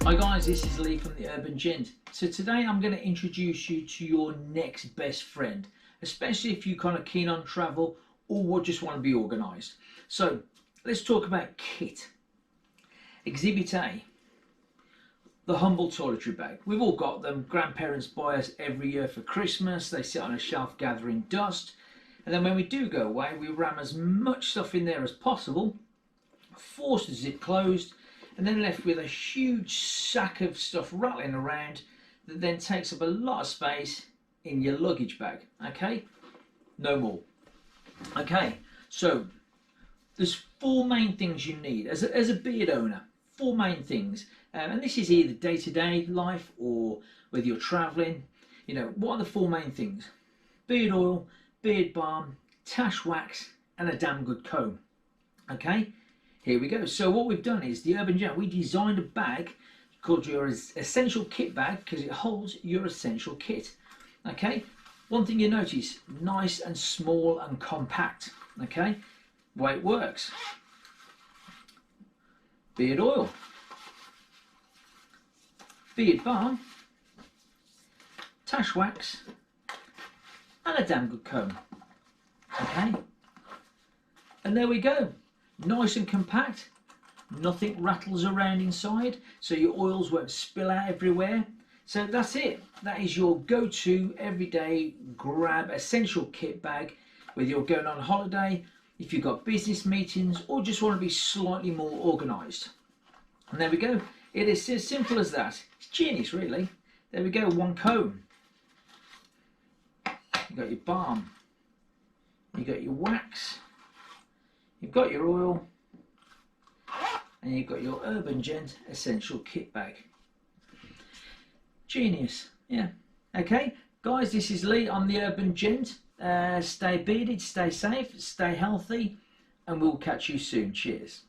Hi guys, this is Lee from the Urban Gent. So today I'm going to introduce you to your next best friend, especially if you're kind of keen on travel or just want to be organised. So let's talk about kit. Exhibit A, the humble toiletry bag. We've all got them. Grandparents buy us every year for Christmas. They sit on a shelf gathering dust. And then when we do go away, we ram as much stuff in there as possible, force the zip closed, and then left with a huge sack of stuff rattling around that then takes up a lot of space in your luggage bag. Okay, no more. Okay, so there's four main things you need as a beard owner. Four main things, and this is either day-to-day life or whether you're traveling. You know, what are the four main things? Beard oil, beard balm, tash wax, and a damn good comb. Okay, here we go. So what we've done is the Urban Gent, we designed a bag called your essential kit bag because it holds your essential kit. Okay, one thing you notice, nice and small and compact. Okay, way it works: beard oil, beard balm, tash wax, and a damn good comb. Okay, and there we go. Nice and compact, nothing rattles around inside, so your oils won't spill out everywhere. So that's it. That is your go-to everyday grab essential kit bag, whether you're going on holiday, if you've got business meetings, or just want to be slightly more organised. And there we go. It is as simple as that. It's genius, really. There we go. One comb. You've got your balm. You've got your wax. You've got your oil, and you've got your Urban Gent essential kit bag. Genius, yeah. Okay, guys, this is Lee on the Urban Gent. Stay bearded, stay safe, stay healthy, and we'll catch you soon. Cheers.